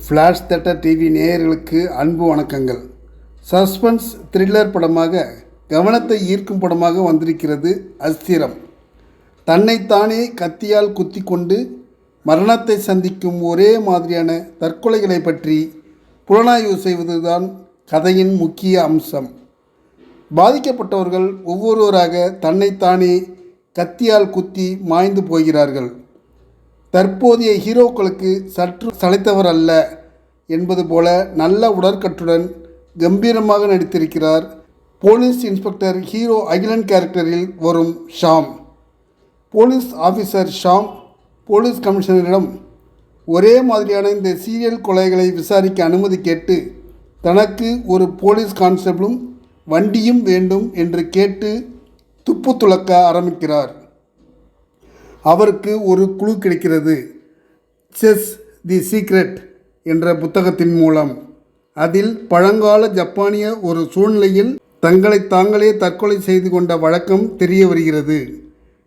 Flash theatre TV நேயர்களுக்கு அன்பு வணக்கங்கள். சஸ்பென்ஸ் த்ரில்லர் படமாக கவனத்தை ஈர்க்கும் படமாக வந்திருக்கிறது அஸ்திரம். தன்னைத்தானே கத்தியால் குத்தி கொண்டு மரணத்தை சந்திக்கும் ஒரே மாதிரியான தற்கொலைகளை பற்றி புலனாய்வு செய்வதுதான் கதையின் முக்கிய அம்சம். பாதிக்கப்பட்டவர்கள் ஒவ்வொருவராக தன்னைத்தானே கத்தியால் குத்தி மாய்ந்து போகிறார்கள். தற்போதைய ஹீரோக்களுக்கு சற்று சளைத்தவர் அல்ல என்பது போல நல்ல உடற்கட்டுடன் கம்பீரமாக நடித்திருக்கிறார் போலீஸ் இன்ஸ்பெக்டர் ஹீரோ அகிலன் கேரக்டரில் வரும் Shaam. Police officer Shaam police கமிஷனரிடம் ஒரே மாதிரியான இந்த சீரியல் கொலைகளை விசாரிக்க அனுமதி கேட்டு தனக்கு ஒரு போலீஸ் கான்ஸ்டபிளும் வண்டியும் வேண்டும் என்று கேட்டு துப்பு துளக்க ஆரம்பிக்கிறார். அவருக்கு ஒரு குழு கிடைக்கிறது. செஸ் தி சீக்ரெட் என்ற புத்தகத்தின் மூலம். அதில் பழங்கால ஜப்பானிய ஒரு சூழ்நிலையில் தங்களை தாங்களே தற்கொலை செய்து கொண்ட வழக்கம் தெரிய வருகிறது.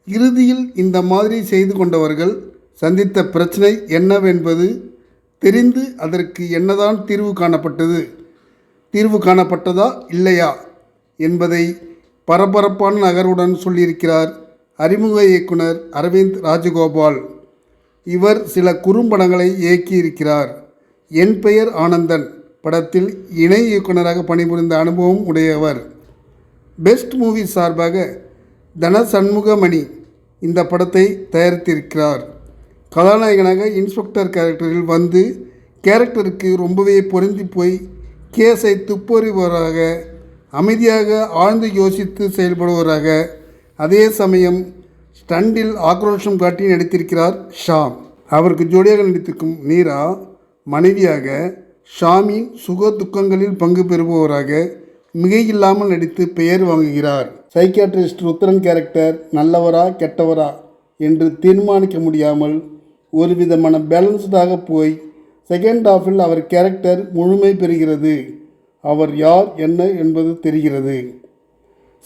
இறுதியில் இந்த மாதிரி செய்து கொண்டவர்கள் சந்தித்த பிரச்சனை என்னவென்பது தெரிந்து அதற்கு என்னதான் தீர்வு காணப்பட்டதா இல்லையா என்பதை பரபரப்பான நகருடன் சொல்லியிருக்கிறார் அறிமுக இயக்குனர் அரவிந்த் ராஜகோபால். இவர் சில குறும்படங்களை இயக்கியிருக்கிறார். என் பெயர் ஆனந்தன் படத்தில் இணை இயக்குனராக பணிபுரிந்த அனுபவம் உடையவர். பெஸ்ட் மூவி சார்பாக தனசண்முகமணி இந்த படத்தை தயாரித்திருக்கிறார். கதாநாயகனாக இன்ஸ்பெக்டர் கேரக்டரில் வந்து கேரக்டருக்கு ரொம்பவே பொருந்தி போய் கேஸை துப்பறிபவராக, அமைதியாக ஆழ்ந்து யோசித்து செயல்படுவராக, அதே சமயம் ஸ்டண்டில் ஆக்ரோஷம் காட்டி நடித்திருக்கிறார் ஷாம். அவருக்கு ஜோடியாக நடித்திருக்கும் நீரா மனைவியாக, ஷாமின் சுக துக்கங்களில் பங்கு பெறுபவராக மிகையில்லாமல் நடித்து பெயர் வாங்குகிறார். சைக்கியாட்ரிஸ்ட் ருத்ரன் கேரக்டர் நல்லவரா கெட்டவரா என்று தீர்மானிக்க முடியாமல் ஒரு விதமான பேலன்ஸ்டாக போய் செகண்ட் ஹாஃபில் அவர் கேரக்டர் முழுமை பெறுகிறது. அவர் யார் என்ன என்பது தெரிகிறது.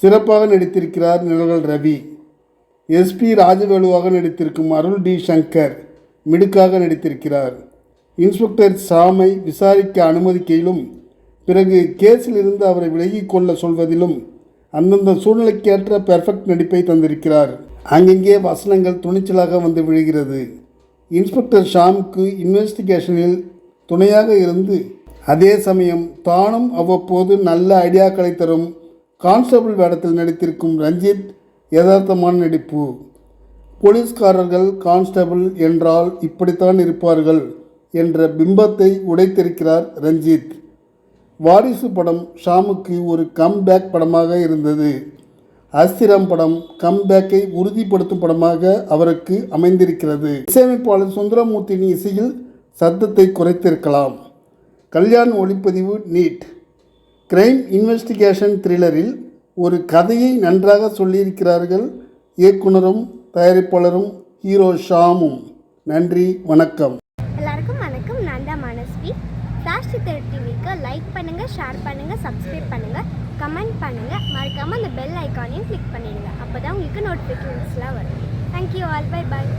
சிறப்பாக நடித்திருக்கிறார் நிழல் ரவி. எஸ்பி ராஜவேலுவாக நடித்திருக்கும் அருள் டி சங்கர் மிடுக்காக நடித்திருக்கிறார். இன்ஸ்பெக்டர் ஷாமை விசாரிக்க அனுமதிக்கையிலும் பிறகு கேஸிலிருந்து அவரை விலகி கொள்ள சொல்வதிலும் அந்தந்த சூழ்நிலைக்கேற்ற பெர்ஃபெக்ட் நடிப்பை தந்திருக்கிறார். அங்கங்கே வசனங்கள் துணிச்சலாக வந்து விழுகிறது. இன்ஸ்பெக்டர் ஷாமுக்கு இன்வெஸ்டிகேஷனில் துணையாக இருந்து அதே சமயம் தானும் அவ்வப்போது நல்ல ஐடியாக்களை தரும் கான்ஸ்டபிள் வேடத்தில் நடித்திருக்கும் ரஞ்சித் யதார்த்தமான நடிப்பு. போலீஸ்காரர்கள் கான்ஸ்டபிள் என்றால் இப்படித்தான் இருப்பார்கள் என்ற பிம்பத்தை உடைத்திருக்கிறார் ரஞ்சித். வாரிசு படம் ஷாமுக்கு ஒரு கம்பேக் படமாக இருந்தது. அஸ்திரம் படம் கம்பேக்கை உறுதிப்படுத்தும் படமாக அவருக்கு அமைந்திருக்கிறது. இசையமைப்பாளர் சுந்தரமூர்த்தியின் இசையில் சத்தத்தை குறைத்திருக்கலாம். கல்யாண் ஒளிப்பதிவு நீட். கிரைம் இன்வெஸ்டிகேஷன் த்ரில்லரில் ஒரு கதையை நன்றாக சொல்லியிருக்கிறார்கள் இயக்குனரும் தயாரிப்பாளரும் ஹீரோ ஷாமும். நன்றி, வணக்கம். எல்லாருக்கும் வணக்கம். நான் தான் மனஸ்வி. ஃப்ளாஷ் தேட்டர் டிவிக்கு லைக் பண்ணுங்கள், ஷேர் பண்ணுங்கள், சப்ஸ்கிரைப் பண்ணுங்கள், கமெண்ட் பண்ணுங்கள். மறக்காமல் அந்த பெல் ஐக்கானையும் கிளிக் பண்ணிடுங்க. அப்போ தான் உங்களுக்கு நோட்டிஃபிகேஷன்ஸ்லாம் வரும். Thank you all. Bye bye.